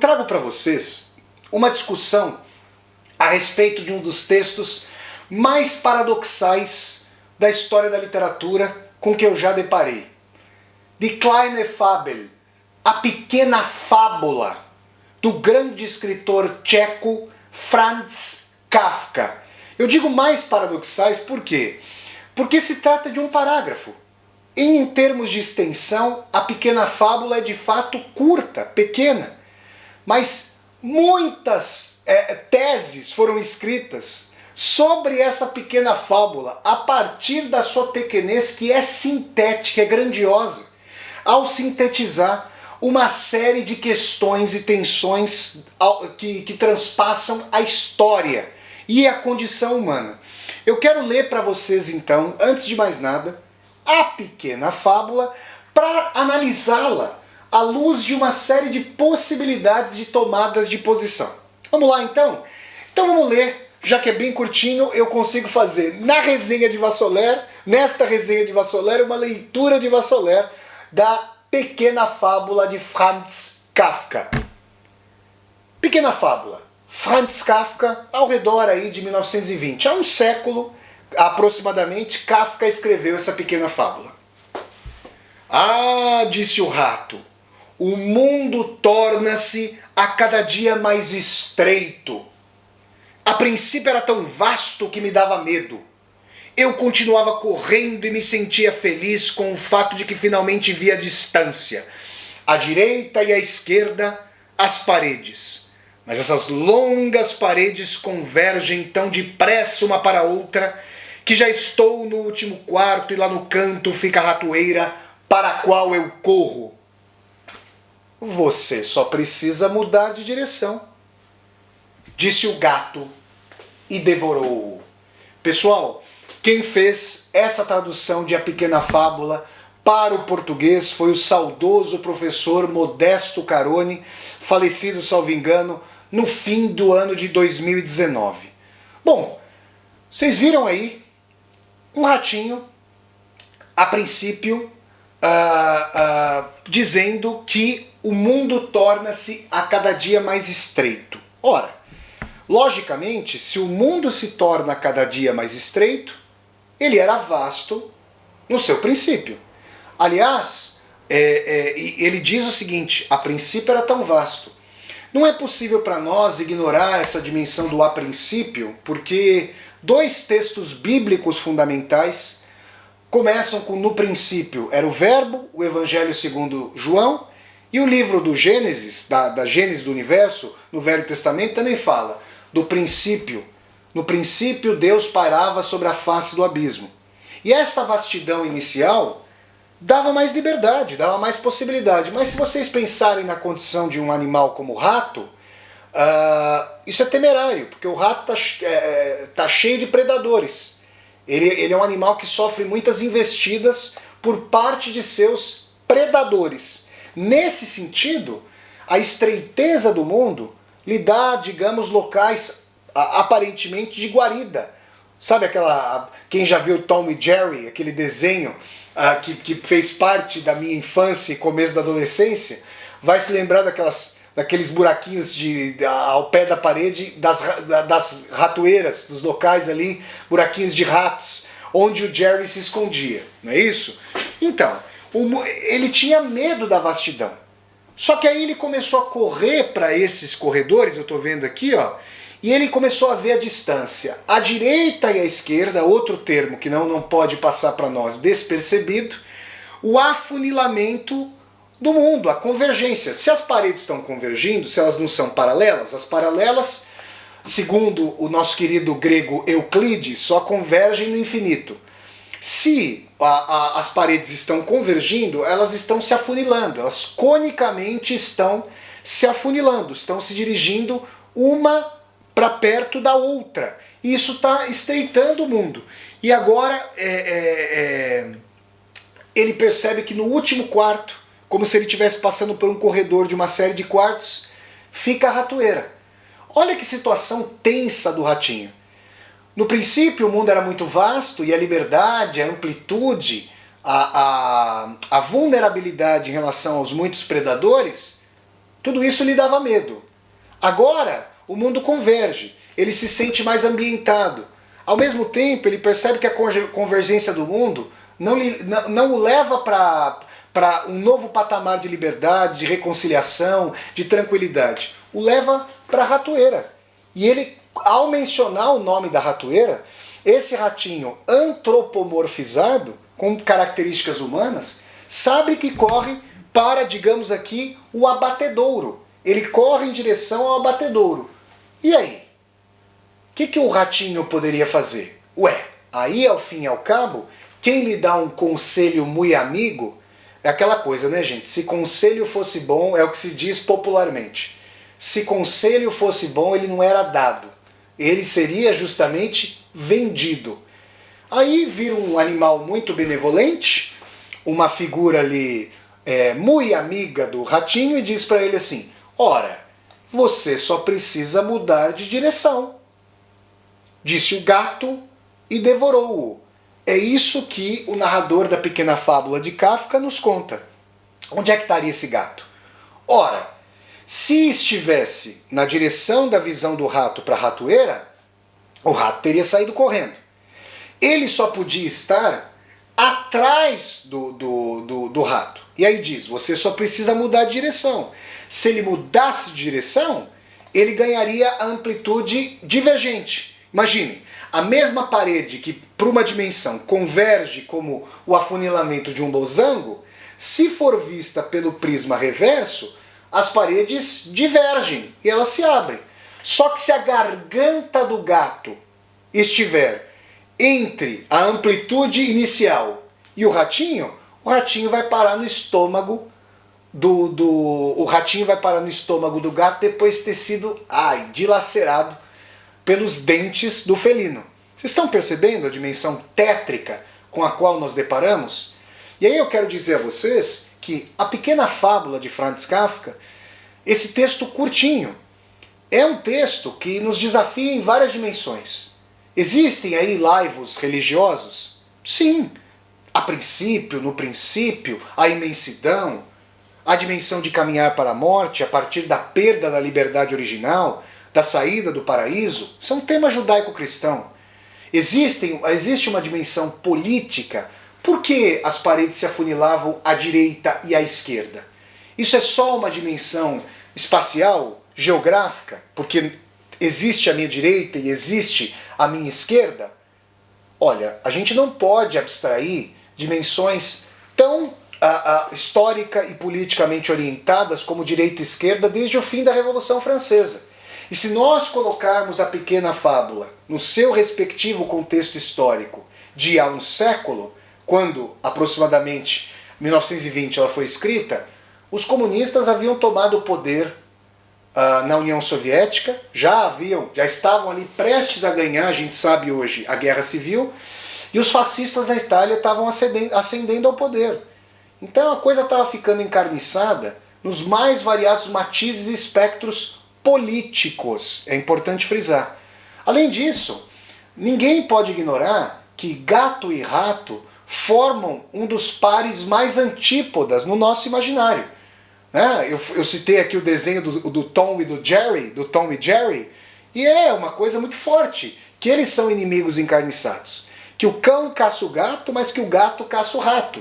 Trago para vocês uma discussão a respeito de um dos textos mais paradoxais da história da literatura com que eu já deparei. Die kleine Fabel, a pequena fábula, do grande escritor tcheco Franz Kafka. Eu digo mais paradoxais por quê? Porque se trata de um parágrafo. Em termos de extensão, a pequena fábula é de fato curta, pequena. Mas muitas teses foram escritas sobre essa pequena fábula a partir da sua pequenez, que é sintética, é grandiosa, ao sintetizar uma série de questões e tensões que transpassam a história e a condição humana. Eu quero ler para vocês então, antes de mais nada, a pequena fábula para analisá-la à luz de uma série de possibilidades de tomadas de posição. Vamos lá então? Então vamos ler, já que é bem curtinho, eu consigo fazer na resenha de Vassoler, nesta resenha de Vassoler, uma leitura de Vassoler da pequena fábula de Franz Kafka. Pequena fábula. Franz Kafka, ao redor aí de 1920, há um século aproximadamente, Kafka escreveu essa pequena fábula. Ah, disse o rato, o mundo torna-se a cada dia mais estreito. A princípio era tão vasto que me dava medo. Eu continuava correndo e me sentia feliz com o fato de que finalmente via a distância, à direita e à esquerda, as paredes. Mas essas longas paredes convergem tão depressa uma para a outra que já estou no último quarto e lá no canto fica a ratoeira para a qual eu corro. Você só precisa mudar de direção, disse o gato e devorou-o. Pessoal, quem fez essa tradução de A Pequena Fábula para o português foi o saudoso professor Modesto Caroni, falecido, salvo engano, no fim do ano de 2019. Bom, vocês viram aí um ratinho, a princípio, dizendo que o mundo torna-se a cada dia mais estreito. Ora, logicamente, se o mundo se torna a cada dia mais estreito, ele era vasto no seu princípio. Aliás, ele diz o seguinte, a princípio era tão vasto. Não é possível para nós ignorar essa dimensão do a princípio, porque dois textos bíblicos fundamentais começam com no princípio era o verbo, o Evangelho segundo João, e o livro do Gênesis, da Gênesis do universo, no Velho Testamento, também fala do princípio. No princípio Deus pairava sobre a face do abismo. E essa vastidão inicial dava mais liberdade, dava mais possibilidade. Mas se vocês pensarem na condição de um animal como o rato, isso é temerário, porque o rato tá cheio de predadores. Ele é um animal que sofre muitas investidas por parte de seus predadores. Nesse sentido, a estreiteza do mundo lhe dá, digamos, locais aparentemente de guarida. Sabe quem já viu Tom e Jerry, aquele desenho que fez parte da minha infância e começo da adolescência, vai se lembrar daqueles buraquinhos ao pé da parede, das ratoeiras, dos locais ali, buraquinhos de ratos, onde o Jerry se escondia, não é isso? Então, ele tinha medo da vastidão. Só que aí ele começou a correr para esses corredores, eu estou vendo aqui, ó, e ele começou a ver a distância. A direita e a esquerda, outro termo que não pode passar para nós despercebido, o afunilamento do mundo, a convergência. Se as paredes estão convergindo, se elas não são paralelas, as paralelas, segundo o nosso querido grego Euclides, só convergem no infinito. Se as paredes estão convergindo, elas estão se afunilando, elas conicamente estão se afunilando, estão se dirigindo uma para perto da outra. E isso está estreitando o mundo. E agora ele percebe que no último quarto, como se ele estivesse passando por um corredor de uma série de quartos, fica a ratoeira. Olha que situação tensa do ratinho. No princípio o mundo era muito vasto e a liberdade, a amplitude, a vulnerabilidade em relação aos muitos predadores, Tudo isso lhe dava medo. Agora, o mundo converge, ele se sente mais ambientado. Ao mesmo tempo, ele percebe que a convergência do mundo não o leva para um novo patamar de liberdade, de reconciliação, de tranquilidade. O leva para a ratoeira. E ele, ao mencionar o nome da ratoeira, esse ratinho antropomorfizado, com características humanas, sabe que corre para, digamos aqui, o abatedouro. Ele corre em direção ao abatedouro. E aí? O que o ratinho poderia fazer? Ué, aí ao fim e ao cabo, quem lhe dá um conselho muito amigo, é aquela coisa, né, gente? Se conselho fosse bom, é o que se diz popularmente. Se conselho fosse bom, ele não era dado. Ele seria justamente vendido. Aí vira um animal muito benevolente, uma figura ali muito amiga do ratinho, e diz para ele assim: ora, você só precisa mudar de direção. Disse o gato e devorou-o. É isso que o narrador da pequena fábula de Kafka nos conta. Onde é que estaria esse gato? Ora, se estivesse na direção da visão do rato para a ratoeira, o rato teria saído correndo. Ele só podia estar atrás do rato. E aí diz, você só precisa mudar de direção. Se ele mudasse de direção, ele ganharia a amplitude divergente. Imagine, a mesma parede que para uma dimensão converge como o afunilamento de um losango, se for vista pelo prisma reverso, as paredes divergem e elas se abrem. Só que se a garganta do gato estiver entre a amplitude inicial e o ratinho vai parar no estômago o ratinho vai parar no estômago do gato depois de ter sido dilacerado pelos dentes do felino. Vocês estão percebendo a dimensão tétrica com a qual nós deparamos? E aí eu quero dizer a vocês que a pequena fábula de Franz Kafka, esse texto curtinho, é um texto que nos desafia em várias dimensões. Existem aí laivos religiosos? Sim. A princípio, no princípio, a imensidão, a dimensão de caminhar para a morte a partir da perda da liberdade original, da saída do paraíso, isso é um tema judaico-cristão. Existe uma dimensão política. Por que as paredes se afunilavam à direita e à esquerda? Isso é só uma dimensão espacial, geográfica, porque existe a minha direita e existe a minha esquerda? Olha, a gente não pode abstrair dimensões tão histórica e politicamente orientadas como direita e esquerda desde o fim da Revolução Francesa. E se nós colocarmos a pequena fábula no seu respectivo contexto histórico de há um século, quando aproximadamente 1920 ela foi escrita, os comunistas haviam tomado o poder na União Soviética, já estavam ali prestes a ganhar, a gente sabe hoje, a Guerra Civil, e os fascistas na Itália estavam ascendendo ao poder. Então a coisa estava ficando encarniçada nos mais variados matizes e espectros políticos, é importante frisar. Além disso, ninguém pode ignorar que gato e rato formam um dos pares mais antípodas no nosso imaginário. Eu citei aqui o desenho do Tom e Jerry, e é uma coisa muito forte, que eles são inimigos encarniçados. Que o cão caça o gato, mas que o gato caça o rato.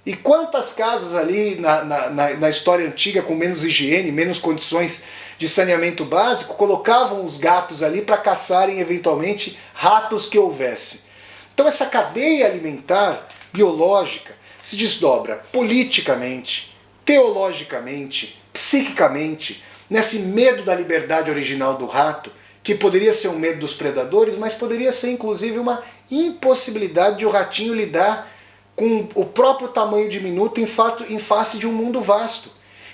E quantas casas ali na história antiga, com menos higiene, menos condições de saneamento básico, colocavam os gatos ali para caçarem eventualmente ratos que houvesse. Então essa cadeia alimentar biológica se desdobra politicamente, teologicamente, psiquicamente, nesse medo da liberdade original do rato, que poderia ser um medo dos predadores, mas poderia ser inclusive uma impossibilidade de o ratinho lidar com o próprio tamanho diminuto em face de um mundo vasto.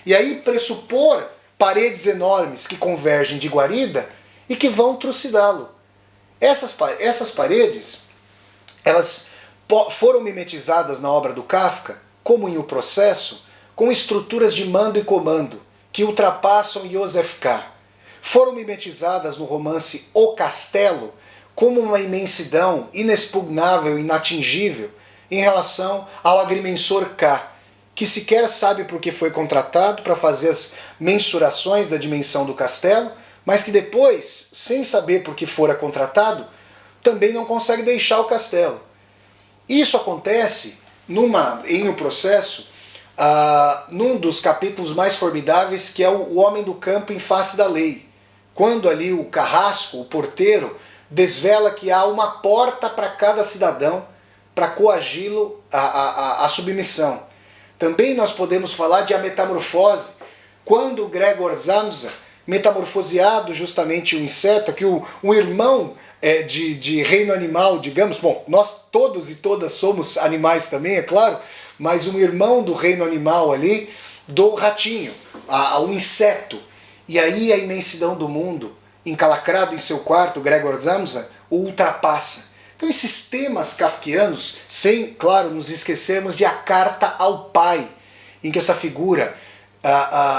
E aí pressupor paredes enormes que convergem de guarida e que vão trucidá-lo. Essas paredes, elas foram mimetizadas na obra do Kafka, como em O Processo, com estruturas de mando e comando, que ultrapassam Joseph K. Foram mimetizadas no romance O Castelo, como uma imensidão inexpugnável, inatingível, em relação ao agrimensor K, que sequer sabe por que foi contratado para fazer as mensurações da dimensão do castelo, mas que depois, sem saber por que fora contratado, também não consegue deixar o castelo. Isso acontece em um processo, num dos capítulos mais formidáveis, que é o homem do campo em face da lei. Quando ali o carrasco, o porteiro, desvela que há uma porta para cada cidadão para coagi-lo à submissão. Também nós podemos falar de a metamorfose, quando o Gregor Samsa, metamorfoseado justamente o inseto, que um irmão de reino animal, digamos, bom, nós todos e todas somos animais também, é claro, mas um irmão do reino animal ali, do ratinho, ao inseto. E aí a imensidão do mundo, encalacrado em seu quarto, Gregor Samsa, o ultrapassa. Então esses temas kafkianos, sem, claro, nos esquecermos de A Carta ao Pai, em que essa figura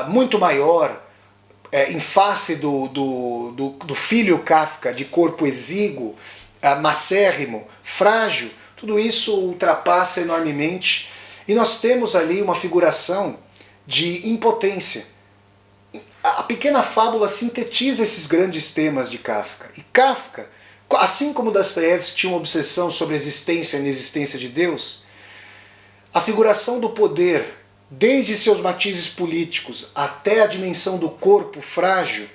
muito maior, em face do filho Kafka, de corpo exíguo, macérrimo, frágil, tudo isso ultrapassa enormemente. E nós temos ali uma figuração de impotência. A pequena fábula sintetiza esses grandes temas de Kafka. E Kafka, assim como Dostoiévski tinha uma obsessão sobre a existência e a inexistência de Deus, a figuração do poder, desde seus matizes políticos até a dimensão do corpo frágil,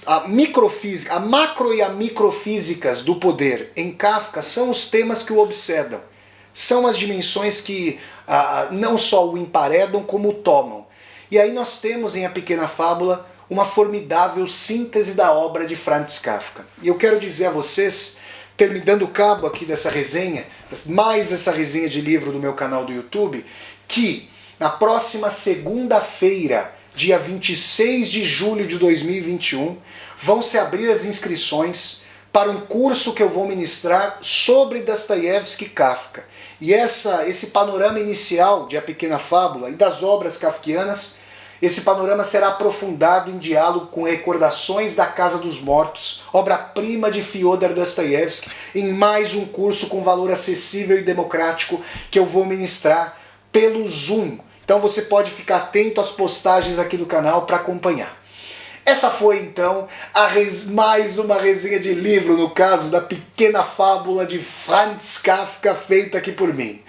a microfísica, a macro e a microfísicas do poder em Kafka são os temas que o obsedam. São as dimensões que não só o emparedam, como o tomam. E aí nós temos em A Pequena Fábula uma formidável síntese da obra de Franz Kafka. E eu quero dizer a vocês, dando cabo aqui dessa resenha, mais essa resenha de livro do meu canal do YouTube, que na próxima segunda-feira, dia 26 de julho de 2021, vão se abrir as inscrições para um curso que eu vou ministrar sobre Dostoiévski e Kafka. E esse panorama inicial de A Pequena Fábula e das obras kafkianas, esse panorama será aprofundado em diálogo com Recordações da Casa dos Mortos, obra-prima de Fyodor Dostoiévski, em mais um curso com valor acessível e democrático que eu vou ministrar pelo Zoom. Então você pode ficar atento às postagens aqui do canal para acompanhar. Essa foi então mais uma resenha de livro, no caso da Pequena Fábula de Franz Kafka, feita aqui por mim.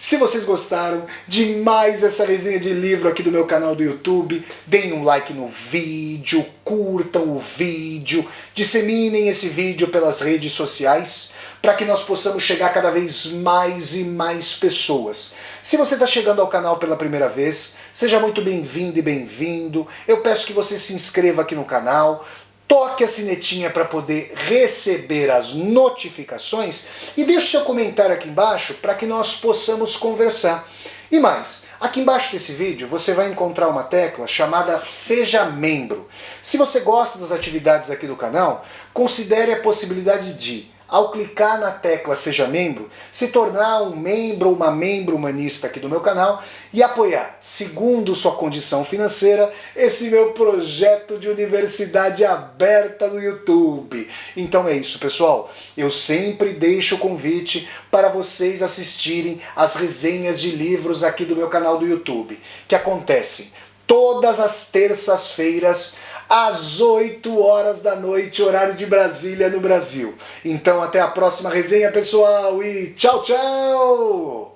Se vocês gostaram de mais essa resenha de livro aqui do meu canal do YouTube, deem um like no vídeo, curtam o vídeo, disseminem esse vídeo pelas redes sociais, para que nós possamos chegar cada vez mais e mais pessoas. Se você está chegando ao canal pela primeira vez, seja muito bem-vindo e bem-vindo. Eu peço que você se inscreva aqui no canal, toque a sinetinha para poder receber as notificações e deixe seu comentário aqui embaixo para que nós possamos conversar. E mais, aqui embaixo desse vídeo você vai encontrar uma tecla chamada Seja Membro. Se você gosta das atividades aqui do canal, considere a possibilidade de, ao clicar na tecla Seja Membro, se tornar um membro ou uma membro humanista aqui do meu canal e apoiar, segundo sua condição financeira, esse meu projeto de universidade aberta no YouTube. Então é isso, pessoal. Eu sempre deixo o convite para vocês assistirem às resenhas de livros aqui do meu canal do YouTube, que acontecem todas as terças-feiras, às 8 horas da noite, horário de Brasília, no Brasil. Então até a próxima resenha, pessoal, e tchau, tchau!